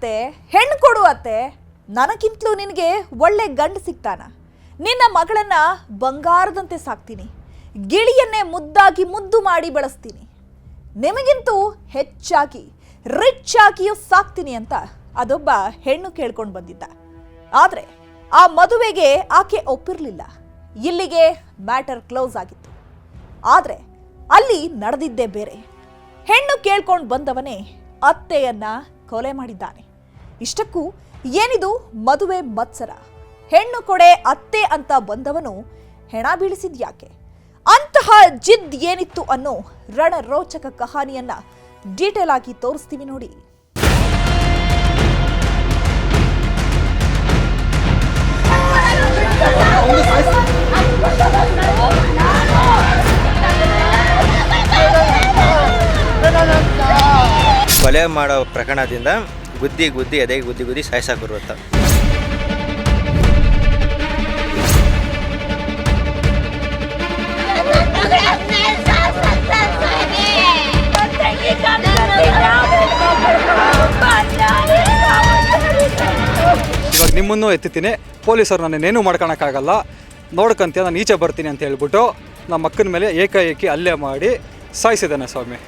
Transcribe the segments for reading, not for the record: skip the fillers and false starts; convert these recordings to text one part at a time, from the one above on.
ಅತ್ತೆ, ಹೆಣ್ಣು ಕೊಡು ಅತ್ತೆ, ನನಗಿಂತಲೂ ನಿನಗೆ ಒಳ್ಳೆ ಗಂಡು ಸಿಗ್ತಾನ. ನಿನ್ನ ಮಗಳನ್ನ ಬಂಗಾರದಂತೆ ಸಾಕ್ತೀನಿ, ಗಿಳಿಯನ್ನೇ ಮುದ್ದಾಗಿ ಮುದ್ದು ಮಾಡಿ ಬೆಳೆಸ್ತೀನಿ, ನಿಮಗಿಂತೂ ಹೆಚ್ಚಾಗಿ ರಿಚ್ ಆಗಿಯೂ ಸಾಕ್ತೀನಿ ಅಂತ ಅದೊಬ್ಬ ಹೆಣ್ಣು ಕೇಳ್ಕೊಂಡು ಬಂದಿದ್ದ. ಆದರೆ ಆ ಮದುವೆಗೆ ಆಕೆ ಒಪ್ಪಿರಲಿಲ್ಲ. ಇಲ್ಲಿಗೆ ಮ್ಯಾಟರ್ ಕ್ಲೋಸ್ ಆಗಿತ್ತು. ಆದರೆ ಅಲ್ಲಿ ನಡೆದಿದ್ದೇ ಬೇರೆ. ಹೆಣ್ಣು ಕೇಳ್ಕೊಂಡು ಬಂದವನೇ ಅತ್ತೆಯನ್ನ ಕೊಲೆ ಮಾಡಿದ್ದಾನೆ. ಇಷ್ಟಕ್ಕೂ ಏನಿದು ಮದುವೆ ಮತ್ಸರ? ಹೆಣ್ಣು ಕೊಡೆ ಅತ್ತೆ ಅಂತ ಬಂದವನು ಹೆಣ ಬೀಳಿಸಿದ್ಯಾಕೆ? ಅಂತಹ ಜಿದ್ ಏನಿತ್ತು ಅನ್ನೋ ರಣರೋಚಕ ಕಹಾನಿಯನ್ನ ಡೀಟೇಲ್ ಆಗಿ ತೋರಿಸ್ತೀವಿ ನೋಡಿ. ಕೊಲೆ ಮಾಡೋ ಪ್ರಕರಣದಿಂದ ಗುದ್ದಿ ಎದೆಗೆ ಗುದ್ದಿ ಸಾಯಿಸಾಕಿರುವಂತ. ಇವಾಗ ನಿಮ್ಮನ್ನು ಎತ್ತಿತೀನಿ, ಪೊಲೀಸರು ನನ್ನೇನು ಮಾಡ್ಕೊಳಕ್ಕಾಗಲ್ಲ, ನೋಡ್ಕೊಂತೀಯ, ನಾನು ಈಚೆ ಬರ್ತೀನಿ ಅಂತ ಹೇಳ್ಬಿಟ್ಟು ನಮ್ಮ ಅಕ್ಕನ ಮೇಲೆ ಏಕಾಏಕಿ ಹಲ್ಲೆ ಮಾಡಿ ಸಾಯಿಸಿದ್ದಾನೆ ಸ್ವಾಮಿ.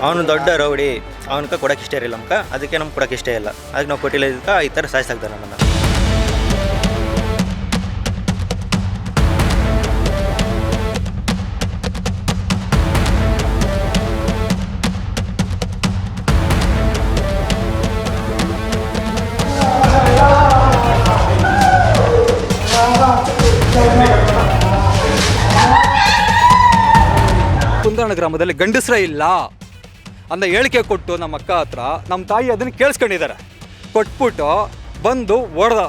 ಅವನು ದೊಡ್ಡ ರೌಡಿ, ಅವನ್ಕ ಕೊಡಕ್ಕೆ ಇಷ್ಟ ಇರಲಿಲ್ಲ ನಮ್ಗೆ, ಅದಕ್ಕೆ ನಮ್ಗೆ ಕೊಡಕ್ಕೆ ಇಷ್ಟ ಇಲ್ಲ, ಅದಕ್ಕೆ ನಾವು ಕೊಟ್ಟಿಲ್ಲ. ಇದಕ್ಕೆ ಈ ಥರ ಸಾಯಿಸಾಕ್ತಾರೆ ನಮ್ಮನ್ನು. ಕುಂದಣ ಗ್ರಾಮದಲ್ಲಿ ಗಂಡಸ್ರೇ ಇಲ್ಲ ಅಂತ ಹೇಳಿಕೆ ಕೊಟ್ಟು ನಮ್ಮ ಅಕ್ಕ ಹತ್ರ ನಮ್ಮ ತಾಯಿ ಅದನ್ನು ಕೇಳಿಸ್ಕೊಂಡಿದ್ದಾರೆ. ಕೊಟ್ಬಿಟ್ಟು ಬಂದು ಹೊಡೆದ.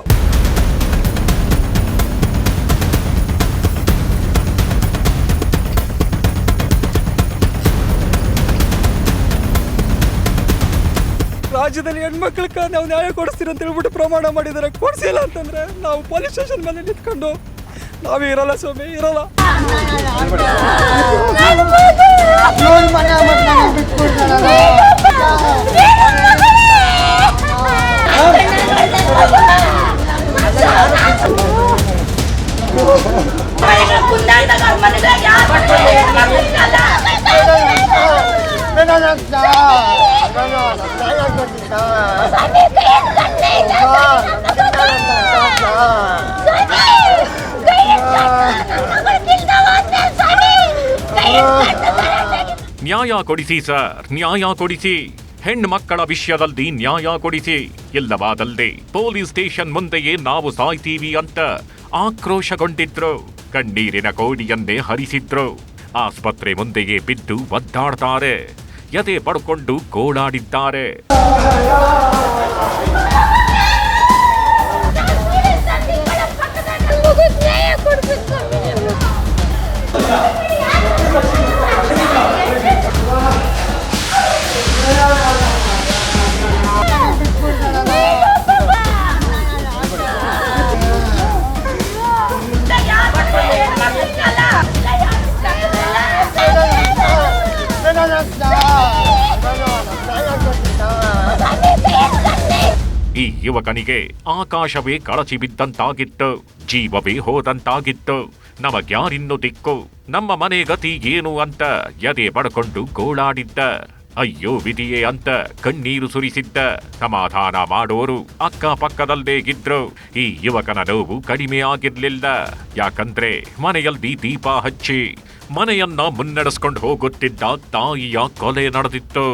ರಾಜ್ಯದಲ್ಲಿ ಹೆಣ್ಮಕ್ಳಿಗೆ ನಾವು ನ್ಯಾಯ ಕೊಡಿಸ್ತೀವಿ ಅಂತ ಹೇಳ್ಬಿಟ್ಟು ಪ್ರಮಾಣ ಮಾಡಿದ್ದಾರೆ. ಕೊಡಿಸಿಲ್ಲ ಅಂತಂದ್ರೆ ನಾವು ಪೊಲೀಸ್ ಸ್ಟೇಷನ್ ಮೇಲೆ ನಿಂತ್ಕೊಂಡು ನಾವೇ ಇರಲ್ಲ ಸ್ವಾಮಿ, ಇರಲ್ಲ. ನ್ಯಾಯ ಕೊಡಿಸಿ ಸರ್, ನ್ಯಾಯ ಕೊಡಿಸಿ. ಹೆಣ್ಣು ಮಕ್ಕಳ ವಿಷಯದಲ್ಲಿ ನ್ಯಾಯ ಕೊಡಿಸಿ. ಇಲ್ಲವಾದಲ್ಲಿ ಪೊಲೀಸ್ ಸ್ಟೇಷನ್ ಮುಂದೆಯೇ ನಾವು ಸಾಯ್ತೀವಿ ಅಂತ ಆಕ್ರೋಶಗೊಂಡಿದ್ರು. ಕಣ್ಣೀರಿನ ಕೋಡಿಯನ್ನೇ ಹರಿಸಿದ್ರು. ಆಸ್ಪತ್ರೆ ಮುಂದೆಯೇ ಬಿದ್ದು ಒದ್ದಾಡ್ತಾರೆ. ಎದೆ ಪಡ್ಕೊಂಡು ಗೋಳಾಡಿದ್ದಾರೆ. ಈ ಯುವಕನಿಗೆ ಆಕಾಶವೇ ಕಳಚಿ ಬಿದ್ದಂತಾಗಿತ್ತು, ಜೀವವೇ ಹೋದಂತಾಗಿತ್ತು. ನಮಗ್ಯಾರಿನ್ನು ದಿಕ್ಕು, ನಮ್ಮ ಮನೆ ಗತಿ ಏನು ಅಂತ ಎದೆ ಬಡ್ಕೊಂಡು ಗೋಳಾಡಿದ್ದ. ಅಯ್ಯೋ ವಿಧಿಯೇ ಅಂತ ಕಣ್ಣೀರು ಸುರಿಸಿದ್ದ. ಸಮಾಧಾನ ಮಾಡೋರು ಅಕ್ಕಪಕ್ಕದಲ್ಲೇ ಇದ್ರು. ಈ ಯುವಕನ ನೋವು ಕಡಿಮೆ ಆಗಿರ್ಲಿಲ್ಲ. ಯಾಕಂದ್ರೆ ಮನೆಯಲ್ಲಿ ದೀಪ ಹಚ್ಚಿ ಮನೆಯನ್ನ ಮುನ್ನಡೆಸ್ಕೊಂಡು ಹೋಗುತ್ತಿದ್ದ ತಾಯಿಯ ಕೊಲೆ ನಡೆದಿತ್ತು.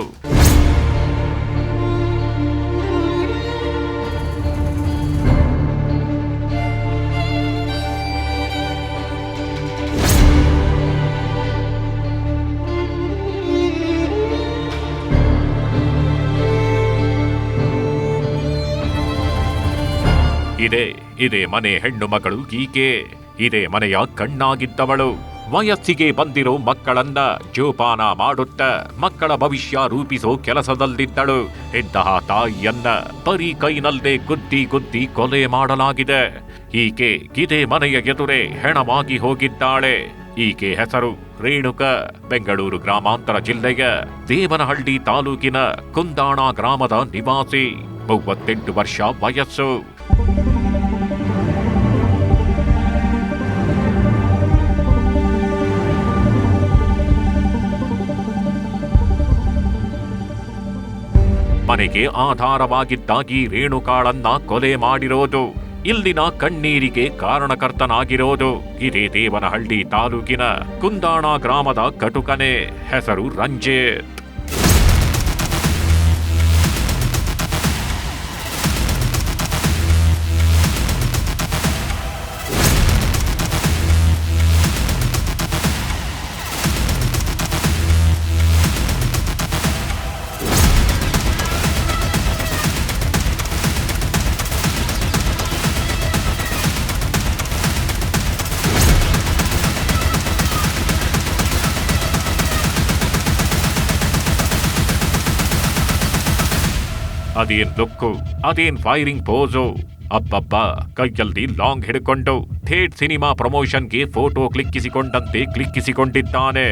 ಇದೇ ಮನೆ ಹೆಣ್ಣು ಮಗಳು ಈಕೆ. ಇದೇ ಮನೆಯ ಕಣ್ಣಾಗಿದ್ದವಳು. ವಯಸ್ಸಿಗೆ ಬಂದಿರೋ ಮಕ್ಕಳನ್ನ ಜೋಪಾನ ಮಾಡುತ್ತ ಮಕ್ಕಳ ಭವಿಷ್ಯ ರೂಪಿಸೋ ಕೆಲಸದಲ್ಲಿದ್ದಳು. ಇಂತಹ ತಾಯಿಯನ್ನ ಬರೀ ಕೈನಲ್ಲದೆ ಗುದ್ದಿ ಗುದ್ದಿ ಕೊಲೆ ಮಾಡಲಾಗಿದೆ. ಈಕೆ ಇದೇ ಮನೆಯ ಎದುರೇ ಹೆಣವಾಗಿ ಹೋಗಿದ್ದಾಳೆ. ಈಕೆ ಹೆಸರು ರೇಣುಕಾ. ಬೆಂಗಳೂರು ಗ್ರಾಮಾಂತರ ಜಿಲ್ಲೆಯ ದೇವನಹಳ್ಳಿ ತಾಲೂಕಿನ ಕುಂದಾಣ ಗ್ರಾಮದ ನಿವಾಸಿ. 38 ವರ್ಷ ವಯಸ್ಸು. ಮನೆಗೆ ಆಧಾರವಾಗಿದ್ದಾಗಿ ರೇಣುಕಾಳನ್ನ ಕೊಲೆ ಮಾಡಿರೋದು, ಇಲ್ಲಿನ ಕಣ್ಣೀರಿಗೆ ಕಾರಣಕರ್ತನಾಗಿರೋದು ಇದೇ ದೇವನಹಳ್ಳಿ ತಾಲೂಕಿನ ಕುಂದಾಣ ಗ್ರಾಮದ ಕಟುಕನೆ. ಹೆಸರು ರಂಜಿತ್. ಅದೇನ್ ಲುಕ್ಕು, ಅದೇನ್ ಫೈರಿಂಗ್ ಪೋಸು. ಅಬ್ಬಬ್ಬ, ಕೈಯಲ್ಲಿ ಲಾಂಗ್ ಹಿಡ್ಕೊಂಡು ಥೇಟ್ ಸಿನಿಮಾ ಪ್ರಮೋಷನ್ಗೆ ಫೋಟೋ ಕ್ಲಿಕ್ಕಿಸಿಕೊಂಡಿದ್ದಾನೆ.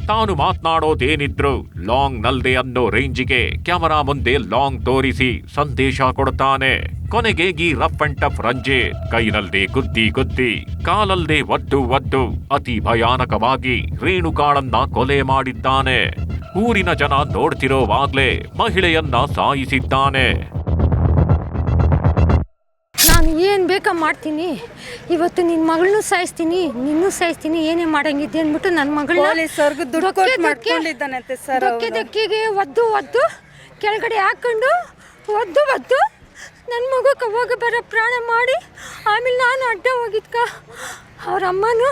ತಾನು ಮಾತನಾಡೋದೇನಿದ್ರು ಲಾಂಗ್ ನಲ್ದೆ ಅನ್ನೋ ರೇಂಜಿಗೆ ಕ್ಯಾಮರಾ ಮುಂದೆ ಲಾಂಗ್ ತೋರಿಸಿ ಸಂದೇಶ ಕೊಡ್ತಾನೆ. ಕೊನೆಗೆ ಈ ರಫ್ ಅಂಡ್ ಟಫ್ ರಂಜಿತ್ ಕೈನಲ್ದೇ ಗುದ್ದಿ ಗುದ್ದಿ, ಕಾಲಲ್ದೇ ಒದ್ದು ಅತಿ ಭಯಾನಕವಾಗಿ ರೇಣುಕಾಳನ್ನ ಕೊಲೆ ಮಾಡಿದ್ದಾನೆ. ಊರಿನ ಜನ ನೋಡ್ತಿರೋವಾಗ್ಲೇ ಮಹಿಳೆಯನ್ನ ಸಾಯಿಸಿದ್ದಾನೆ. ನಾನು ಏನು ಬೇಕಾ ಮಾಡ್ತೀನಿ, ಇವತ್ತು ನಿನ್ನ ಮಗಳನ್ನೂ ಸಾಯಿಸ್ತೀನಿ, ನಿನ್ನೂ ಸಾಯಿಸ್ತೀನಿ, ಏನೇ ಮಾಡಂಗಿದ್ದೆ ಅಂದ್ಬಿಟ್ಟು ನನ್ನ ಮಗಳನ್ನ ದಕ್ಕಿಗೆ ಒದ್ದು ಕೆಳಗಡೆ ಹಾಕೊಂಡು ಒದ್ದು ನನ್ನ ಮಗು ಹೋಗ ಬರೋ ಪ್ರಾಣ ಮಾಡಿ, ಆಮೇಲೆ ನಾನು ಅಡ್ಡ ಹೋಗಿದ್ಕ ಅವ್ರ ಅಮ್ಮನೂ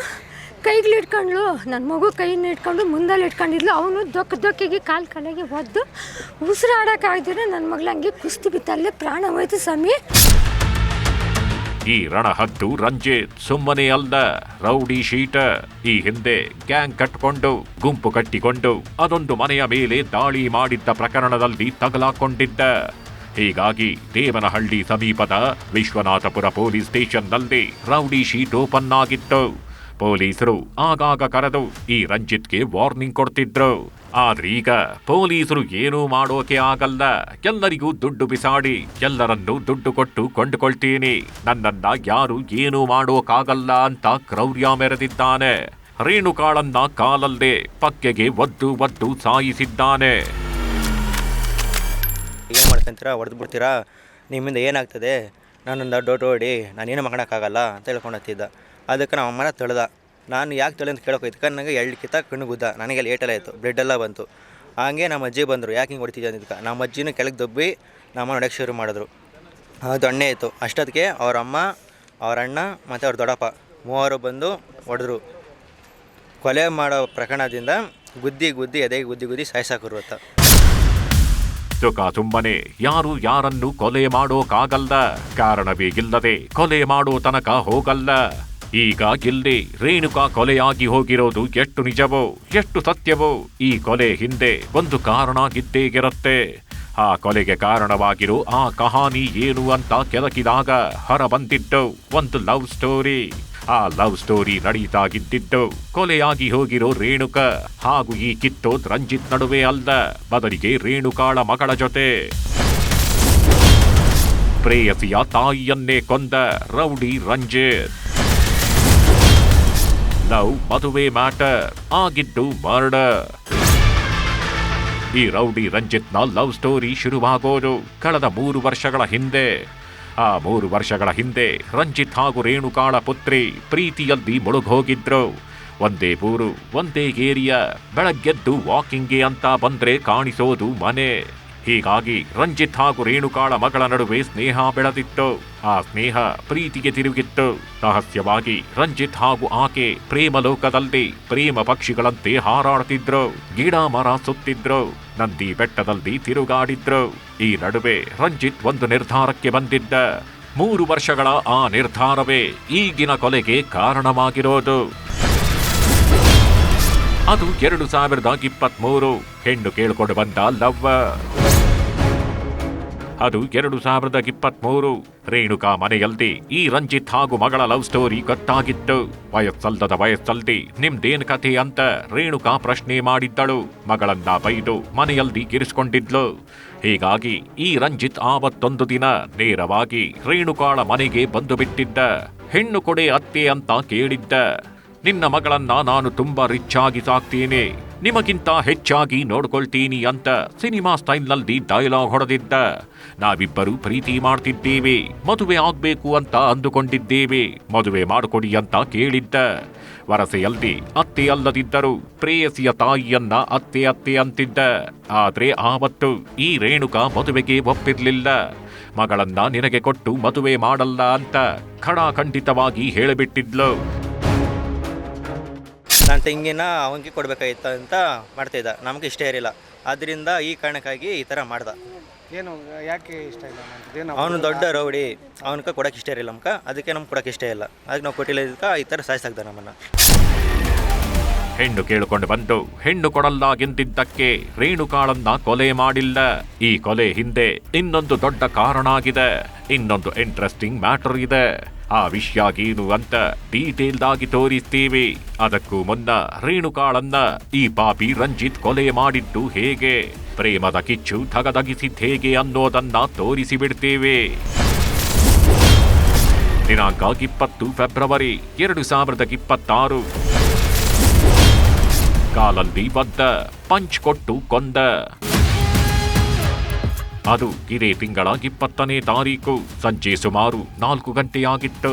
ಕೈಗಳಿಟ್ಕೊಂಡ್ಳು, ನನ್ನ ಮಗು ಕೈನ ಇಟ್ಕೊಂಡು ಮುಂದಲ್ಲಿ ಇಟ್ಕೊಂಡಿದ್ಲು. ಅವನು ದೊಕ್ಕಿಗೆ ಕಾಲಿಗೆ ಒದ್ದು ಉಸಿರಾಡೋಕ್ಕಾಗ್ದಿರ ನನ್ನ ಮಗಳು ಹಂಗೆ ಕುಸ್ತಿ ಬಿತ್ತಲ್ಲೇ ಪ್ರಾಣ ಹೋಯ್ತು ಸ್ವಾಮಿ. ಈ ರಣಹದ್ದು ರಂಜಿತ್ ಸುಮ್ಮನೆ ಅಲ್ಲ, ರೌಡಿ ಶೀಟರ್. ಈ ಹಿಂದೆ ಗ್ಯಾಂಗ್ ಕಟ್ಟಿಕೊಂಡು ಗುಂಪು ಕಟ್ಟಿಕೊಂಡು ಅದೊಂದು ಮನೆಯ ಮೇಲೆ ದಾಳಿ ಮಾಡಿದ್ದ ಪ್ರಕರಣದಲ್ಲಿ ತಗಲಾಕೊಂಡಿದ್ದ. ಹೀಗಾಗಿ ದೇವನಹಳ್ಳಿ ಸಮೀಪದ ವಿಶ್ವನಾಥಪುರ ಪೊಲೀಸ್ ಸ್ಟೇಷನ್ನಲ್ಲಿ ರೌಡಿ ಶೀಟ್ ಓಪನ್ ಆಗಿತ್ತು. ಪೊಲೀಸರು ಆಗಾಗ ಕರೆದು ಈ ರಂಜಿತ್ಗೆ ವಾರ್ನಿಂಗ್ ಕೊಡ್ತಿದ್ರು. ಆದ್ರೀಗ ಪೊಲೀಸರು ಏನೂ ಮಾಡೋಕೆ ಆಗಲ್ಲ, ಎಲ್ಲರಿಗೂ ದುಡ್ಡು ಬಿಸಾಡಿ ಎಲ್ಲರನ್ನೂ ದುಡ್ಡು ಕೊಟ್ಟು ಕೊಂಡುಕೊಳ್ತೀನಿ, ನನ್ನನ್ನ ಯಾರು ಏನೂ ಮಾಡೋಕಾಗಲ್ಲ ಅಂತ ಕ್ರೌರ್ಯ ಮೆರೆದಿದ್ದಾನೆ. ರೇಣುಕಾಳನ್ನ ಕಾಲಲ್ಲೇ ಪಕ್ಕೆಗೆ ಒದ್ದು ಸಾಯಿಸಿದ್ದಾನೆ. ಏನು ಮಾಡ್ಕೊಂತೀರಾ, ಹೊಡೆದು ಬಿಡ್ತೀರಾ, ನಿಮ್ಮಿಂದ ಏನಾಗ್ತದೆ, ನನ್ನನ್ನು ಡೋಟ್ ಓಡಿ ನಾನೇನು ಮಾಡೋಕ್ಕಾಗಲ್ಲ ಅಂತ ಹೇಳ್ಕೊಂಡತ್ತಿದ್ದ. ಅದಕ್ಕೆ ನಮ್ಮ ಅಮ್ಮನ ತಳ್ದ. ನಾನು ಯಾಕೆ ತಳ್ಳಿ ಅಂತ ಕೇಳೋಕೋಯ್ತು, ನನಗೆ 2 ಕಿತ್ತ ಕಣ್ಣು ಗುದ್ದ, ನನಗೆ ಏಟೆಲ್ಲ ಆಯಿತು, ಬ್ಲಡ್ಡೆಲ್ಲ ಬಂತು. ಹಾಗೆ ನಮ್ಮ ಅಜ್ಜಿ ಬಂದರು, ಯಾಕೆ ಹಿಂಗೆ ಹೊಡಿತಿದ್ದೆ ಅಂದಿದ್ಕ ನಮ್ಮ ಅಜ್ಜಿನೂ ಕೆಳಗೆ ದಬ್ಬಿ ನಮ್ಮ ನೋಡೋಕ್ಕೆ ಶುರು ಮಾಡಿದ್ರು. ಅದು ಅಣ್ಣೆ ಆಯಿತು. ಅಷ್ಟೊತ್ತಿಗೆ ಅವ್ರ ಅಮ್ಮ, ಅವ್ರ ಅಣ್ಣ ಮತ್ತು ಅವ್ರ ದೊಡ್ಡಪ್ಪ 3 ಬಂದು ಹೊಡೆದ್ರು. ಕೊಲೆ ಮಾಡೋ ಪ್ರಕರಣದಿಂದ ಗುದ್ದಿ ಎದೆಗೆ ಗುದ್ದಿ ಸಾಯಿಸಾಕಿರುತ್ತ. ಸುಖ ಸುಮ್ಮನೆ ಯಾರು ಯಾರನ್ನು ಕೊಲೆ ಮಾಡೋಕಾಗಲ್ಲ, ಕಾರಣವೇ ಇಲ್ಲದೆ ಕೊಲೆ ಮಾಡೋ ತನಕ ಹೋಗಲ್ಲ. ಈಗ ಇಲ್ಲಿ ರೇಣುಕಾ ಕೊಲೆಯಾಗಿ ಹೋಗಿರೋದು ಎಷ್ಟು ನಿಜವೋ ಎಷ್ಟು ಸತ್ಯವೋ, ಈ ಕೊಲೆ ಹಿಂದೆ ಒಂದು ಕಾರಣ ಇದ್ದೇ ಇರುತ್ತೆ. ಆ ಕೊಲೆಗೆ ಕಾರಣವಾಗಿರೋ ಆ ಕಹಾನಿ ಏನು ಅಂತ ಕೆದಕಿದಾಗ ಹೊರಬಂದಿದ್ದು ಒಂದು ಲವ್ ಸ್ಟೋರಿ. ಆ ಲವ್ ಸ್ಟೋರಿ ನಡೀತಾಗಿದ್ದು ಕೊಲೆಯಾಗಿ ಹೋಗಿರೋ ರೇಣುಕಾ ಹಾಗೂ ಈ ಕಿತ್ತೋದ್ ರಂಜಿತ್ ನಡುವೆ ಅಲ್ಲ, ಬದಲಿಗೆ ರೇಣುಕಾಳ ಮಗಳ ಜೊತೆ. ಪ್ರೇಯಸಿಯ ತಾಯಿಯನ್ನೇ ಕೊಂದ ರೌಡಿ ರಂಜಿತ್. ಲವ್ ಮದುವೆ ಮ್ಯಾಟರ್ ಆಗಿದ್ದು ಮರ್ಡರ್. ಈ ರೌಡಿ ರಂಜಿತ್ನ ಲವ್ ಸ್ಟೋರಿ ಶುರುವಾಗೋದು ಕಳೆದ 3 ವರ್ಷಗಳ ಹಿಂದೆ. ಆ 3 ವರ್ಷಗಳ ಹಿಂದೆ ರಂಜಿತ್ ಹಾಗೂ ರೇಣುಕಾಳ ಪುತ್ರಿ ಪ್ರೀತಿಯಲ್ಲಿ ಮುಳುಗೋಗಿದ್ರು. ಒಂದೇ ಊರು, ಒಂದೇ ಏರಿಯಾ, ಬೆಳಗ್ಗೆದ್ದು ವಾಕಿಂಗ್ಗೆ ಅಂತ ಬಂದ್ರೆ ಕಾಣಿಸೋದು ಮನೆ. ಹೀಗಾಗಿ ರಂಜಿತ್ ಹಾಗೂ ರೇಣುಕಾಳ ಮಗಳ ನಡುವೆ ಸ್ನೇಹ ಬೆಳೆದಿತ್ತು. ಆ ಸ್ನೇಹ ಪ್ರೀತಿಗೆ ತಿರುಗಿತ್ತು. ರಹಸ್ಯವಾಗಿ ರಂಜಿತ್ ಹಾಗೂ ಆಕೆ ಪ್ರೇಮ ಲೋಕದಲ್ಲಿ ಪ್ರೇಮ ಪಕ್ಷಿಗಳಂತೆ ಹಾರಾಡ್ತಿದ್ರು, ಗಿಡ ಮರ ಸುತ್ತಿದ್ರು, ನಂದಿ ಬೆಟ್ಟದಲ್ಲಿ ತಿರುಗಾಡಿದ್ರು. ಈ ನಡುವೆ ರಂಜಿತ್ ಒಂದು ನಿರ್ಧಾರಕ್ಕೆ ಬಂದಿದ್ದ. 3 ವರ್ಷಗಳ ಆ ನಿರ್ಧಾರವೇ ಈಗಿನ ಕೊಲೆಗೆ ಕಾರಣವಾಗಿರೋದು. ಅದು 2023 ಹೆಣ್ಣು ಕೇಳ್ಕೊಂಡು ಬಂದ ಲವ್ವ. ಅದು 2023 ರೇಣುಕಾ ಮನೆಯಲ್ಲಿ ಈ ರಂಜಿತ್ ಹಾಗೂ ಮಗಳ ಲವ್ ಸ್ಟೋರಿ ಗೊತ್ತಾಗಿತ್ತು. ವಯಸ್ಸಲ್ದದ ವಯಸ್ಸಲ್ದಿ ನಿಮ್ದೇನ್ ಕಥೆ ಅಂತ ರೇಣುಕಾ ಪ್ರಶ್ನೆ ಮಾಡಿದ್ದಳು. ಮಗಳನ್ನ ಬೈದು ಮನೆಯಲ್ಲಿ ಗಿರಿಸ್ಕೊಂಡಿದ್ಲು. ಹೀಗಾಗಿ ಈ ರಂಜಿತ್ ಆವತ್ತೊಂದು ದಿನ ನೇರವಾಗಿ ರೇಣುಕಾಳ ಮನೆಗೆ ಬಂದು ಬಿಟ್ಟಿದ್ದ. ಹೆಣ್ಣು ಕೊಡೆ ಅತ್ತೆ ಅಂತ ಕೇಳಿದ್ದ. ನಿನ್ನ ಮಗಳನ್ನ ನಾನು ತುಂಬಾ ರಿಚ್ ಆಗಿ ಸಾಕ್ತೀನಿ, ನಿಮಗಿಂತ ಹೆಚ್ಚಾಗಿ ನೋಡ್ಕೊಳ್ತೀನಿ ಅಂತ ಸಿನಿಮಾ ಸ್ಟೈಲ್ನಲ್ಲಿ ಡೈಲಾಗ್ ಹೊಡೆದಿದ್ದ. ನಾವಿಬ್ಬರು ಪ್ರೀತಿ ಮಾಡ್ತಿದ್ದೇವೆ, ಮದುವೆ ಆಗ್ಬೇಕು ಅಂತ ಅಂದುಕೊಂಡಿದ್ದೇವೆ, ಮದುವೆ ಮಾಡಿಕೊಡಿ ಅಂತ ಕೇಳಿದ್ದ. ವರಸೆಯಲ್ಲಿ ಅತ್ತೆ ಅಲ್ಲದಿದ್ದರು ಪ್ರೇಯಸಿಯ ತಾಯಿಯನ್ನ ಅತ್ತೆ ಅತ್ತೆ ಅಂತಿದ್ದ. ಆದ್ರೆ ಆವತ್ತು ಈ ರೇಣುಕಾ ಮದುವೆಗೆ ಒಪ್ಪಿರ್ಲಿಲ್ಲ. ಮಗಳನ್ನ ನಿನಗೆ ಕೊಟ್ಟು ಮದುವೆ ಮಾಡಲ್ಲ ಅಂತ ಖಡಾಖಂಡಿತವಾಗಿ ಹೇಳಿಬಿಟ್ಟಿದ್ಲು. ನನ್ನ ತಂಗಿನ ಅವನಿಗೆ ಕೊಡಬೇಕಾಗಿತ್ತು ಅಂತ ಮಾಡ್ತಿದ್ದ. ನಮಗೆ ಇಷ್ಟ ಇರಲಿಲ್ಲ. ಆದ್ದರಿಂದ ಈ ಕಾರಣಕ್ಕಾಗಿ ಈ ಥರ ಮಾಡ್ದ. ಏನು ಯಾಕೆ ಇಷ್ಟ ಇಲ್ಲ? ಅವನು ದೊಡ್ಡ ರೌಡಿ, ಅವನಿಗೆ ಕೊಡೋಕೆ ಇಷ್ಟ ಇರಲಿಲ್ಲ ನಮ್ಗೆ. ಅದಕ್ಕೆ ನಮ್ಗೆ ಕೊಡೋಕೆ ಇಷ್ಟ ಇಲ್ಲ. ಅದಕ್ಕೆ ನಾವು ಕೊಟ್ಟಿಲ್ಲದಕ್ಕೆ ಈ ಥರ ಸಾಯಿಸಾಕ್ದ ನಮ್ಮನ್ನು. ಹೆಣ್ಣು ಕೇಳಿಕೊಂಡು ಬಂದು ಹೆಣ್ಣು ಕೊಡಲ್ಲ ಎಂದಿದ್ದಕ್ಕೆ ರೇಣುಕಾಳನ್ನ ಕೊಲೆ ಮಾಡಿಲ್ಲ. ಈ ಕೊಲೆ ಹಿಂದೆ ಇನ್ನೊಂದು ದೊಡ್ಡ ಕಾರಣ ಆಗಿದೆ. ಇನ್ನೊಂದು ಇಂಟ್ರೆಸ್ಟಿಂಗ್ ಮ್ಯಾಟರ್ ಇದೆ. ಆ ವಿಷಯ ಏನು ಅಂತ ಡೀಟೇಲ್ಡ್ ಆಗಿ ತೋರಿಸ್ತೀವಿ. ಅದಕ್ಕೂ ಮುನ್ನ ರೇಣುಕಾಳನ್ನ ಈ ಪಾಪಿ ರಂಜಿತ್ ಕೊಲೆ ಮಾಡಿದ್ದು ಹೇಗೆ, ಪ್ರೇಮದ ಕಿಚ್ಚು ಧಗಧಗಿಸಿದ್ ಹೇಗೆ ಅನ್ನೋದನ್ನ ತೋರಿಸಿಬಿಡ್ತೇವೆ. ದಿನಾಂಕ 20 ಫೆಬ್ರವರಿ 2026. ಕಾಲಲ್ಲಿ ಬದ್ದ, ಪಂಚ್ ಕೊಟ್ಟು ಕೊಂದ. ಅದು ಇದೇ ತಿಂಗಳ 20ನೇ ತಾರೀಕು ಸಂಜೆ ಸುಮಾರು 4 ಗಂಟೆಯಾಗಿತ್ತು.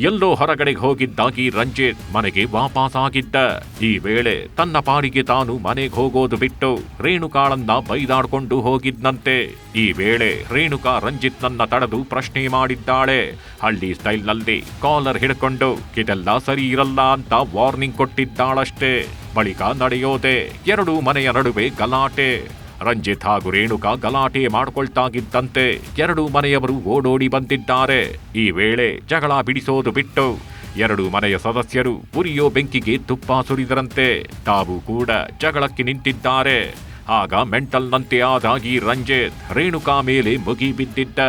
ಎಲ್ಲೋ ಹೊರಗಡೆಗೆ ಹೋಗಿದ್ದಾಗಿ ರಂಜಿತ್ ಮನೆಗೆ ವಾಪಸ್ ಆಗಿದ್ದ. ಈ ವೇಳೆ ತನ್ನ ಪಾಡಿಗೆ ತಾನು ಮನೆಗೆ ಹೋಗೋದು ಬಿಟ್ಟು ರೇಣುಕಾಳನ್ನ ಬೈದಾಡ್ಕೊಂಡು ಹೋಗಿದ್ನಂತೆ. ಈ ವೇಳೆ ರೇಣುಕಾ ರಂಜಿತ್ನನ್ನ ತಡೆದು ಪ್ರಶ್ನೆ ಮಾಡಿದ್ದಾಳೆ. ಹಳ್ಳಿ ಸ್ಟೈಲ್ನಲ್ಲಿ ಕಾಲರ್ ಹಿಡ್ಕೊಂಡು ಇದೆಲ್ಲ ಸರಿ ಇರಲ್ಲ ಅಂತ ವಾರ್ನಿಂಗ್ ಕೊಟ್ಟಿದ್ದಾಳಷ್ಟೇ. ಬಳಿಕ ನಡೆಯೋದೆ ಎರಡೂ ಮನೆಯ ನಡುವೆ ಗಲಾಟೆ. ರಂಜಿತ್ ಹಾಗೂ ರೇಣುಕಾ ಗಲಾಟೆ ಮಾಡ್ಕೊಳ್ತಾಗಿದ್ದಂತೆ ಎರಡೂ ಮನೆಯವರು ಓಡೋಡಿ ಬಂದಿದ್ದಾರೆ. ಈ ವೇಳೆ ಜಗಳ ಬಿಡಿಸೋದು ಬಿಟ್ಟು ಎರಡೂ ಮನೆಯ ಸದಸ್ಯರು ಉರಿಯೋ ಬೆಂಕಿಗೆ ತುಪ್ಪ ಸುರಿದರಂತೆ. ತಾವು ಕೂಡ ಜಗಳಕ್ಕೆ ನಿಂತಿದ್ದಾರೆ. ಆಗ ಮೆಂಟಲ್ನಂತೆ ಆದಾಗಿ ರಂಜಿತ್ ರೇಣುಕಾ ಮೇಲೆ ಮುಗಿ ಬಿದ್ದಿದ್ದ.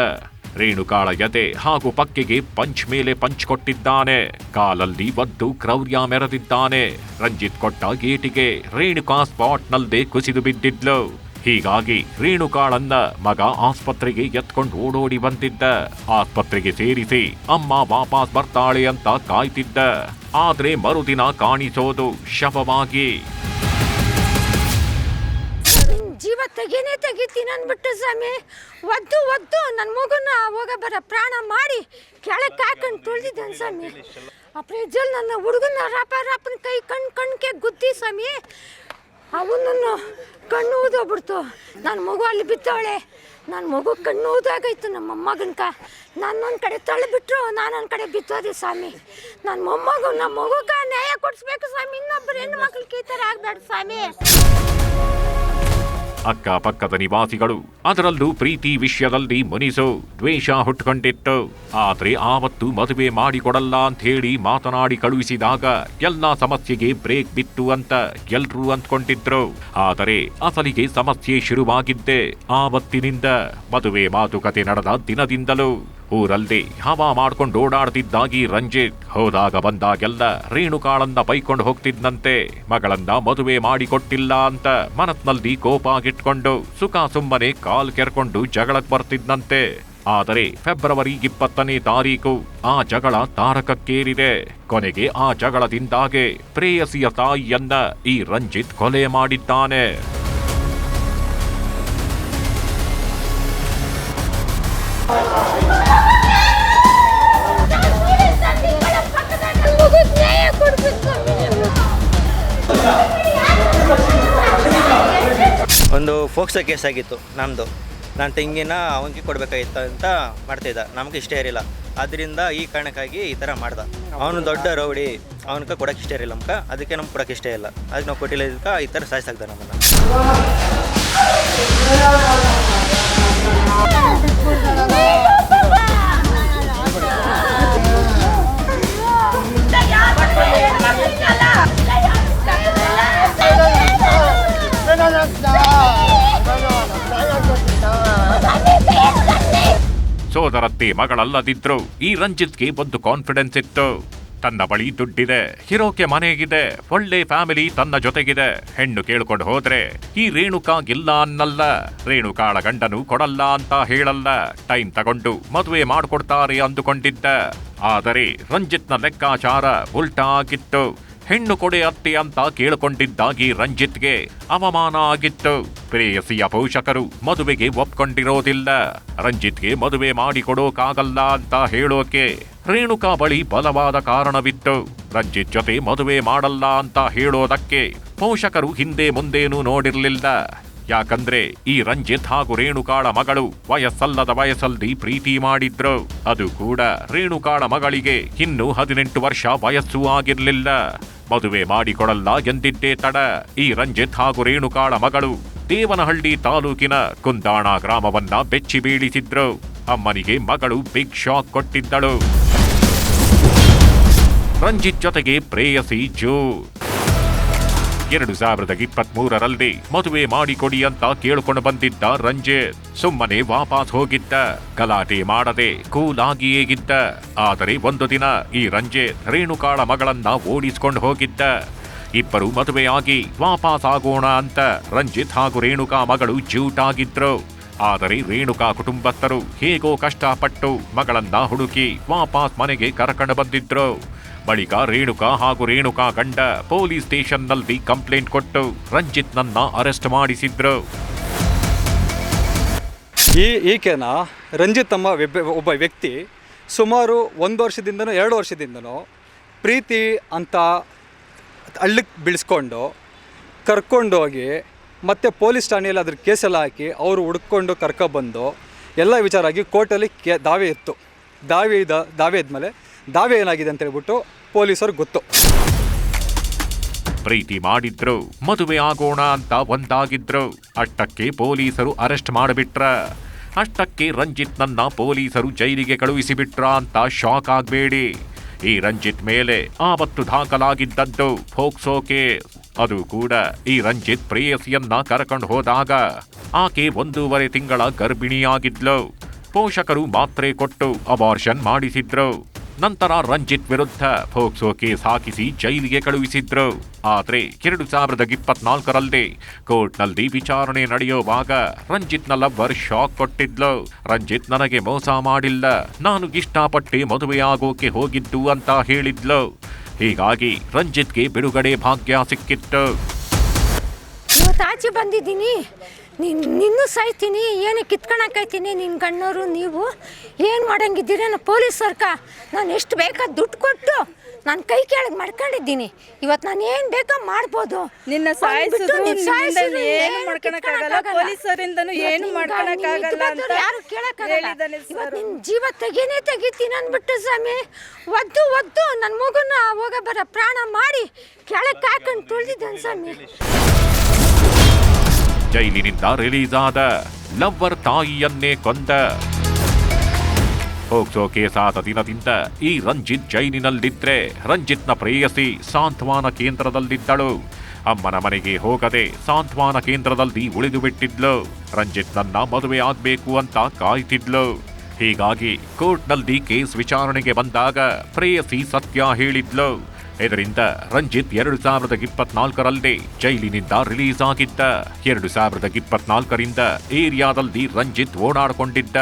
ರೇಣುಕಾಳ ಎದೆ ಹಾಗೂ ಪಕ್ಕೆಗೆ ಪಂಚ್ ಮೇಲೆ ಪಂಚ್ ಕೊಟ್ಟಿದ್ದಾನೆ. ಕಾಲಲ್ಲಿ ಒದ್ದು ಕ್ರೌರ್ಯ ಮೆರೆದಿದ್ದಾನೆ. ರಂಜಿತ್ ಕೊಟ್ಟ ಗೇಟಿಗೆ ರೇಣುಕಾ ಸ್ಪಾಟ್ನಲ್ಲೇ ಕುಸಿದು ಬಿದ್ದಿದ್ಲು. ಹೀಗಾಗಿ ರೇಣುಕಾಳನ್ನ ಮಗ ಆಸ್ಪತ್ರೆಗೆ ಎತ್ಕೊಂಡು ಓಡೋಡಿ ಬಂದಿದ್ದ. ಆಸ್ಪತ್ರೆಗೆ ಸೇರಿಸಿ ಅಮ್ಮ ವಾಪಸ್ ಬರ್ತಾಳೆ ಅಂತ ಕಾಯ್ತಿದ್ದ. ಆದ್ರೆ ಮರುದಿನ ಕಾಣಿಸೋದು ಶವವಾಗಿ. ಜೀವ ತೆಗೀನೇ ತೆಗಿತೀನಿ ಅಂದ್ಬಿಟ್ಟು ಸ್ವಾಮಿ ಒದ್ದು ನನ್ನ ಮಗುನ ಹೋಗ ಬರ ಪ್ರಾಣ ಮಾಡಿ ಕೆಳಕ್ಕೆ ಹಾಕೊಂಡು ತುಳಿದಿದ್ದಾನೆ ಸ್ವಾಮಿ. ಆ ಫ್ರಿಜ್ಜಲ್ಲಿ ನನ್ನ ಹುಡುಗನ ರಾಪನ ಕೈ ಕಣ್ಗೆ ಗುದ್ದಿ ಸ್ವಾಮಿ. ಅವನನ್ನು ಕಣ್ಣು ಊದೋಗ್ಬಿಡ್ತು. ನನ್ನ ಮಗು ಅಲ್ಲಿ ಬಿತ್ತವಳೆ. ನನ್ನ ಮಗು ಕಣ್ಣು ಊದಾಗೈತು ನಮ್ಮ ಮಗನ್ಕ. ನನ್ನೊಂದು ಕಡೆ ತಳ್ಳಿಬಿಟ್ರು, ನಾನೊಂದು ಕಡೆ ಬಿತ್ತೋದೆ ಸ್ವಾಮಿ. ನಮ್ಮ ಮಗುಗೆ ನ್ಯಾಯ ಕೊಡಿಸ್ಬೇಕು ಸ್ವಾಮಿ. ಇನ್ನೊಬ್ಬರು ಹೆಣ್ಣು ಮಕ್ಳಿಗೆ ಈ ಥರ ಆಗಬೇಡ ಸ್ವಾಮಿ. ಅಕ್ಕಪಕ್ಕದ ನಿವಾಸಿಗಳು ಅದರಲ್ಲೂ ಪ್ರೀತಿ ವಿಷಯದಲ್ಲಿ ಮುನಿಸು ದ್ವೇಷ ಹುಟ್ಕೊಂಡಿತ್ತು. ಆದ್ರೆ ಆವತ್ತು ಮದುವೆ ಮಾಡಿಕೊಡಲ್ಲ ಅಂತ ಹೇಳಿ ಮಾತನಾಡಿ ಕಳುಹಿಸಿದಾಗ ಎಲ್ಲಾ ಸಮಸ್ಯೆಗೆ ಬ್ರೇಕ್ ಬಿತ್ತು ಅಂತ ಎಲ್ರೂ ಅಂದ್ಕೊಂಡಿದ್ರು. ಆದರೆ ಅಸಲಿಗೆ ಸಮಸ್ಯೆ ಶುರುವಾಗಿದ್ದೆ ಆವತ್ತಿನಿಂದ. ಮದುವೆ ಮಾತುಕತೆ ನಡೆದ ದಿನದಿಂದಲೂ ಊರಲ್ಲಿ ಹವಾ ಮಾಡ್ಕೊಂಡು ಓಡಾಡ್ತಿದ್ದಾಗಿ ರಂಜಿತ್ ಹೋದಾಗ ಬಂದಾಗೆಲ್ಲ ರೇಣುಕಾಳನ್ನ ಬೈಕೊಂಡು ಹೋಗ್ತಿದ್ನಂತೆ. ಮಗಳನ್ನ ಮದುವೆ ಮಾಡಿಕೊಟ್ಟಿಲ್ಲ ಅಂತ ಮನಸ್ನಲ್ಲಿ ಕೋಪ ಆಗಿಟ್ಕೊಂಡು ಸುಖ ಸುಮ್ಮನೆ ಕಾಲ್ ಕೆರ್ಕೊಂಡು ಜಗಳಕ್ಕೆ ಬರ್ತಿದ್ನಂತೆ. ಆದರೆ ಫೆಬ್ರವರಿ 20ನೇ ತಾರೀಕು ಆ ಜಗಳ ತಾರಕಕ್ಕೇರಿದೆ. ಕೊನೆಗೆ ಆ ಜಗಳದಿಂದಾಗೆ ಪ್ರೇಯಸಿಯ ತಾಯಿಯನ್ನ ಈ ರಂಜಿತ್ ಕೊಲೆ ಮಾಡಿದ್ದಾನೆ. ಒಂದು ಫೋಕ್ಸೋ ಕೇಸ್ ಆಗಿತ್ತು ನಮ್ಮದು. ನನ್ನ ತಂಗಿನ ಅವನಿಗೆ ಕೊಡಬೇಕಾಗಿತ್ತು ಅಂತ ಮಾಡ್ತಿದ್ದ. ನಮಗೆ ಇಷ್ಟ ಇರಲಿಲ್ಲ. ಆದ್ದರಿಂದ ಈ ಕಾರಣಕ್ಕಾಗಿ ಈ ಥರ ಮಾಡ್ದ. ಅವನು ದೊಡ್ಡ ರೌಡಿ, ಅವನಿಗೆ ಕೊಡೋಕೆ ಇಷ್ಟ ಇರಲಿಲ್ಲ ನಮ್ಗೆ. ಅದಕ್ಕೆ ನಮ್ಗೆ ಕೊಡೋಕೆ ಇಷ್ಟ ಇಲ್ಲ. ಅದಕ್ಕೆ ನಾವು ಕೊಟ್ಟಿಲ್ಲದಕ್ಕೆ ಈ ಥರ ಸಾಯಿಸಾಕ್ದ ನಮ್ಮನ್ನು. ಸೋದರತ್ತೆ ಮಗಳಲ್ಲದಿದ್ರು ಈ ರಂಜಿತ್ಗೆ ಒಂದು ಕಾನ್ಫಿಡೆನ್ಸ್ ಇತ್ತು. ತನ್ನ ಬಳಿ ದುಡ್ಡಿದೆ, ಇರೋಕೆ ಮನೆಗಿದೆ, ಒಳ್ಳೆ ಫ್ಯಾಮಿಲಿ ತನ್ನ ಜೊತೆಗಿದೆ. ಹೆಣ್ಣು ಕೇಳ್ಕೊಂಡು ಹೋದ್ರೆ ಈ ರೇಣುಕಾಗಿಲ್ಲ ಅನ್ನಲ್ಲ, ರೇಣುಕಾಳ ಗಂಡನು ಕೊಡಲ್ಲ ಅಂತ ಹೇಳಲ್ಲ, ಟೈಮ್ ತಗೊಂಡು ಮದುವೆ ಮಾಡ್ಕೊಡ್ತಾರೆ ಅಂದುಕೊಂಡಿದ್ದ. ಆದರೆ ರಂಜಿತ್ನ ಲೆಕ್ಕಾಚಾರ ಉಲ್ಟಾ ಆಗಿತ್ತು. ಹೆಣ್ಣು ಕೊಡೆ ಅತ್ತೆ ಅಂತ ಕೇಳಿಕೊಂಡಿದ್ದಾಗಿ ರಂಜಿತ್ಗೆ ಅವಮಾನ ಆಗಿತ್ತು. ಪ್ರೇಯಸಿಯ ಪೋಷಕರು ಮದುವೆಗೆ ಒಪ್ಕೊಂಡಿರೋದಿಲ್ಲ. ರಂಜಿತ್ಗೆ ಮದುವೆ ಮಾಡಿಕೊಡೋಕಾಗಲ್ಲ ಅಂತ ಹೇಳೋಕೆ ರೇಣುಕಾ ಬಳಿ ಬಲವಾದ ಕಾರಣವಿತ್ತು. ರಂಜಿತ್ ಜೊತೆ ಮದುವೆ ಮಾಡಲ್ಲ ಅಂತ ಹೇಳೋದಕ್ಕೆ ಪೋಷಕರು ಹಿಂದೆ ಮುಂದೇನೂ ನೋಡಿರ್ಲಿಲ್ಲ. ಯಾಕಂದ್ರೆ ಈ ರಂಜಿತ್ ಹಾಗೂ ರೇಣುಕಾಳ ಮಗಳು ವಯಸ್ಸಲ್ಲದ ವಯಸ್ಸಲ್ಲಿ ಪ್ರೀತಿ ಮಾಡಿದ್ರು. ಅದು ಕೂಡ ರೇಣುಕಾಳ ಮಗಳಿಗೆ ಇನ್ನೂ 18 ವರ್ಷ ವಯಸ್ಸು ಆಗಿರ್ಲಿಲ್ಲ. ಮದುವೆ ಮಾಡಿಕೊಡಲ್ಲ ಎಂದಿದ್ದೇ ತಡ ಈ ರಂಜಿತ್ ಹಾಗೂ ರೇಣುಕಾಳ ಮಗಳು ದೇವನಹಳ್ಳಿ ತಾಲೂಕಿನ ಕುಂದಾಣ ಗ್ರಾಮವನ್ನ ಬೆಚ್ಚಿ ಬೀಳಿಸಿದ್ರು. ಅಮ್ಮನಿಗೆ ಮಗಳು ಬಿಗ್ ಶಾಕ್ ಕೊಟ್ಟಿದ್ದಳು. ರಂಜಿತ್ ಜೊತೆಗೆ ಪ್ರೇಯಸಿ ಜೋ 2023ರಲ್ಲಿ ಮದುವೆ ಮಾಡಿಕೊಡಿ ಅಂತ ಕೇಳ್ಕೊಂಡು ಬಂದಿದ್ದ ರಂಜಿತ್ ಸುಮ್ಮನೆ ವಾಪಸ್ ಹೋಗಿದ್ದ. ಗಲಾಟೆ ಮಾಡದೆ ಕೂಲ್ ಆಗಿಯೇ ಇದ್ದ. ಆದರೆ ಒಂದು ದಿನ ಈ ರಂಜಿತ್ ರೇಣುಕಾಳ ಮಗಳನ್ನ ಓಡಿಸ್ಕೊಂಡು ಹೋಗಿದ್ದ. ಇಬ್ಬರು ಮದುವೆಯಾಗಿ ವಾಪಸ್ ಆಗೋಣ ಅಂತ ರಂಜಿತ್ ಹಾಗೂ ರೇಣುಕಾ ಮಗಳು ಜೂಟಾಗಿದ್ರು. ಆದರೆ ರೇಣುಕಾ ಕುಟುಂಬಸ್ಥರು ಹೇಗೋ ಕಷ್ಟಪಟ್ಟು ಮಗಳನ್ನ ಹುಡುಕಿ ವಾಪಸ್ ಮನೆಗೆ ಕರ್ಕೊಂಡು ಬಂದಿದ್ರು. ಬಳಿಕ ರೇಣುಕಾ ಹಾಗೂ ರೇಣುಕಾ ಗಂಡ ಪೊಲೀಸ್ ಸ್ಟೇಷನ್ನಲ್ಲಿ ಕಂಪ್ಲೇಂಟ್ ಕೊಟ್ಟು ರಂಜಿತ್ನನ್ನ ಅರೆಸ್ಟ್ ಮಾಡಿಸಿದ್ರು. ಈಕೆನ ರಂಜಿತ್ ತಮ್ಮ ಒಬ್ಬ ವ್ಯಕ್ತಿ ಸುಮಾರು 1 ವರ್ಷದಿಂದನೋ 2 ವರ್ಷದಿಂದನೋ ಪ್ರೀತಿ ಅಂತ ಹಳ್ಳಕ್ಕೆ ಬೀಳಿಸ್ಕೊಂಡು ಕರ್ಕೊಂಡೋಗಿ ಮತ್ತು ಪೊಲೀಸ್ ಠಾಣೆಯಲ್ಲಿ ಅದ್ರ ಕೇಸೆಲ್ಲ ಹಾಕಿ ಅವರು ಹುಡ್ಕೊಂಡು ಕರ್ಕೊಬಂದು ಎಲ್ಲ ವಿಚಾರ ಆಗಿ ಕೋರ್ಟಲ್ಲಿ ದಾವೆ ಇತ್ತು. ದಾವೆ ಇದ್ಮೇಲೆ ದಾವೆ ಏನಾಗಿದೆ ಅಂತ ಹೇಳ್ಬಿಟ್ಟು ಪೊಲೀಸರಿಗೆ ಗೊತ್ತು. ಪ್ರೀತಿ ಮಾಡಿದ್ರು, ಮದುವೆ ಆಗೋಣ ಅಂತ ಒಂದಾಗಿದ್ರು. ಅಷ್ಟಕ್ಕೆ ಪೊಲೀಸರು ಅರೆಸ್ಟ್ ಮಾಡಿಬಿಟ್ರ. ಅಷ್ಟಕ್ಕೆ ರಂಜಿತ್ನನ್ನ ಪೊಲೀಸರು ಜೈಲಿಗೆ ಕಳುಹಿಸಿಬಿಟ್ರ ಅಂತ ಶಾಕ್ ಆಗಬೇಡಿ. ಈ ರಂಜಿತ್ ಮೇಲೆ ಆವತ್ತು ದಾಖಲಾಗಿದ್ದದ್ದು ಫೋಕ್ಸೋ ಕೇಸ್. ಅದು ಕೂಡ ಈ ರಂಜಿತ್ ಪ್ರೇಯಸಿಯನ್ನ ಕರ್ಕೊಂಡು ಹೋದಾಗ ಆಕೆ 1.5 ತಿಂಗಳ ಗರ್ಭಿಣಿಯಾಗಿದ್ಲು. ಪೋಷಕರು ಮಾತ್ರೆ ಕೊಟ್ಟು ಅಬಾರ್ಷನ್ ಮಾಡಿಸಿದ್ರು. ನಂತರ ರಂಜಿತ್ ವಿರುದ್ಧ ಫೋಕ್ಸೋ ಕೇಸ್ ಹಾಕಿಸಿ ಜೈಲಿಗೆ ಕಳುಹಿಸಿದ್ರು. ಆದ್ರೆ 2024ರಲ್ಲಿ ಕೋರ್ಟ್ನಲ್ಲಿ ವಿಚಾರಣೆ ನಡೆಯುವಾಗ ರಂಜಿತ್ನ ಲವ್ವರ್ ಶಾಕ್ ಕೊಟ್ಟಿದ್ಲು. ರಂಜಿತ್ ನನಗೆ ಮೋಸ ಮಾಡಿಲ್ಲ, ನಾನು ಇಷ್ಟಪಟ್ಟೆ ಮದುವೆಯಾಗೋಕೆ ಹೋಗಿದ್ದು ಅಂತ ಹೇಳಿದ್ಲು. ಹೀಗಾಗಿ ರಂಜಿತ್ಗೆ ಬಿಡುಗಡೆ ಭಾಗ್ಯ ಸಿಕ್ಕಿತ್ತು. ಇವತ್ತು ಆಚೆ ಬಂದಿದ್ದೀನಿ, ನಿನ್ನೂ ಸಾಯ್ತೀನಿ, ಏನು ಕಿತ್ಕೊಳಕೈತೀನಿ. ನಿನ್ನ ಗಣ್ಣವರು ನೀವು ಏನು ಮಾಡಂಗಿದ್ದೀರಿ? ನಾನು ಪೊಲೀಸ್ ಸರ್ಕ ನಾನು ಎಷ್ಟು ಬೇಕಾದ ದುಡ್ಡು ಕೊಟ್ಟು ನಾನು ಕೈ ಕೆಳಗೆ ಮಾಡ್ಕೊಂಡಿದ್ದೀನಿ. ಇವತ್ತು ನಾನು ಏನು ಬೇಕೋ ಮಾಡ್ಬೋದು. ನಿನ್ನ ಸಾಯಿಸಿದ್ರು ಏನು ಮಾಡ್ಕೊಳಕ್ಕಾಗಲ್ಲ, ಪೊಲೀಸರಿಂದನೂ ಏನು ಮಾಡ್ಕೊಳಕ್ಕಾಗಲ್ಲ ಅಂತ ಯಾರು ಕೇಳಕ್ಕಾಗಲ್ಲ. ಹೇಳಿದಾನೆ ಇವತ್ತು ನಿನ್ನ ಜೀವ ತೆಗೀತೀನಿ ಅಂದ್ಬಿಟ್ಟು ಸ್ವಾಮಿ ಒದ್ದು ನನ್ನ ಮಗುನ ಹೋಗ ಬರೋ ಪ್ರಾಣ ಮಾಡಿ ಕೆಳಕ್ಕೆ ಹಾಕೊಂಡು ತುಳಿದಿದ್ದಾನೆ ಸ್ವಾಮಿ. ಜೈಲಿನಿಂದ ರಿಲೀಸ್ ಆದ ಲವ್ವರ್ ತಾಯಿಯನ್ನೇ ಕೊಂದ. ಫೋಕ್ಸೋ ಕೇಸ್ ಆದ ದಿನದಿಂದ ಈ ರಂಜಿತ್ ಜೈಲಿನಲ್ಲಿದ್ರೆ ರಂಜಿತ್ನ ಪ್ರೇಯಸಿ ಸಾಂತ್ವನ ಕೇಂದ್ರದಲ್ಲಿದ್ದಳು. ಅಮ್ಮನ ಮನೆಗೆ ಹೋಗದೆ ಸಾಂತ್ವನ ಕೇಂದ್ರದಲ್ಲಿ ಉಳಿದು ಬಿಟ್ಟಿದ್ಲು. ರಂಜಿತ್ನನ್ನ ಮದುವೆ ಆಗ್ಬೇಕು ಅಂತ ಕಾಯ್ತಿದ್ಲು. ಹೀಗಾಗಿ ಕೋರ್ಟ್ನಲ್ಲಿ ಕೇಸ್ ವಿಚಾರಣೆಗೆ ಬಂದಾಗ ಪ್ರೇಯಸಿ ಸತ್ಯ ಹೇಳಿದ್ಲು. ಇದರಿಂದ ರಂಜಿತ್ 2024ರಲ್ಲಿ ಜೈಲಿನಿಂದ ರಿಲೀಸ್ ಆಗಿದ್ದ. 2024ರಿಂದ ಏರಿಯಾದಲ್ಲಿ ರಂಜಿತ್ ಓಡಾಡ್ಕೊಂಡಿದ್ದ.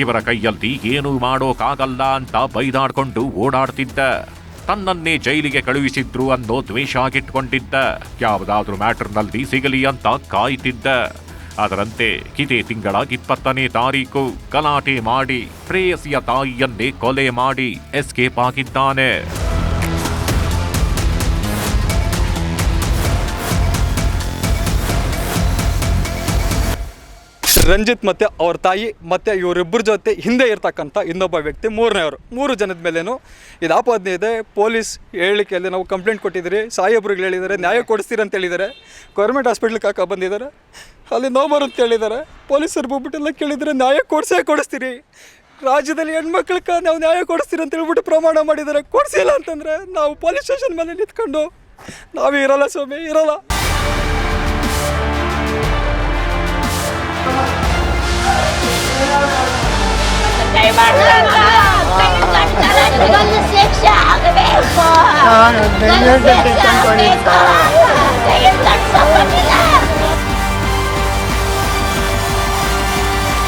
ಇವರ ಕೈಯಲ್ಲಿ ಏನೂ ಮಾಡೋಕಾಗಲ್ಲ ಅಂತ ಬೈದಾಡ್ಕೊಂಡು ಓಡಾಡ್ತಿದ್ದ. ತನ್ನನ್ನೇ ಜೈಲಿಗೆ ಕಳುಹಿಸಿದ್ರು ಅನ್ನೋ ದ್ವೇಷ ಆಗಿಟ್ಕೊಂಡಿದ್ದ. ಯಾವುದಾದ್ರೂ ಮ್ಯಾಟರ್ನಲ್ಲಿ ಸಿಗಲಿ ಅಂತ ಕಾಯ್ತಿದ್ದ. ಅದರಂತೆ ಇದೇ ತಿಂಗಳ 20ನೇ ತಾರೀಕು ಗಲಾಟೆ ಮಾಡಿ ಪ್ರೇಯಸಿಯ ತಾಯಿಯನ್ನೇ ಕೊಲೆ ಮಾಡಿ ಎಸ್ಕೇಪ್ ಆಗಿದ್ದಾನೆ. ರಂಜಿತ್ ಮತ್ತು ಅವ್ರ ತಾಯಿ ಮತ್ತು ಇವರಿಬ್ಬರ ಜೊತೆ ಹಿಂದೆ ಇರ್ತಕ್ಕಂಥ ಇನ್ನೊಬ್ಬ ವ್ಯಕ್ತಿ 3ನೇವರು 3 ಜನದ ಮೇಲೇನು ಇದು ಆಪಾದನೆ ಇದೆ. ಪೊಲೀಸ್ ಹೇಳಿಕೆಯಲ್ಲಿ ನಾವು ಕಂಪ್ಲೇಂಟ್ ಕೊಟ್ಟಿದ್ದೀರಿ, ಸಾಹೇಬ್ರಿಗೆ ಹೇಳಿದ್ದಾರೆ, ನ್ಯಾಯ ಕೊಡಿಸ್ತೀರಿ ಅಂತ ಹೇಳಿದ್ದಾರೆ. ಗೌರ್ಮೆಂಟ್ ಹಾಸ್ಪಿಟ್ಲಿಗೆ ಹಾಕೋ ಬಂದಿದ್ದಾರೆ, ಅಲ್ಲಿ ನೋವು ಅಂತ ಹೇಳಿದ್ದಾರೆ. ಪೊಲೀಸರು ಹೋಗ್ಬಿಟ್ಟೆಲ್ಲ ಕೇಳಿದರೆ ನ್ಯಾಯ ಕೊಡಿಸ್ತೀರಿ, ರಾಜ್ಯದಲ್ಲಿ ಹೆಣ್ಮಕ್ಳಿಗೆ ನಾವು ನ್ಯಾಯ ಕೊಡಿಸ್ತೀರಿ ಅಂತ ಹೇಳ್ಬಿಟ್ಟು ಪ್ರಮಾಣ ಮಾಡಿದ್ದಾರೆ. ಕೊಡಿಸಿಲ್ಲ ಅಂತಂದರೆ ನಾವು ಪೊಲೀಸ್ ಸ್ಟೇಷನ್ ಮೇಲೆ ನಿಂತ್ಕೊಂಡು ನಾವೇ ಇರಲ್ಲ ಸ್ವಾಮಿ, ಇರಲ್ಲ. ಶಿಕ್ಷೆ ಆಗಬೇಕು.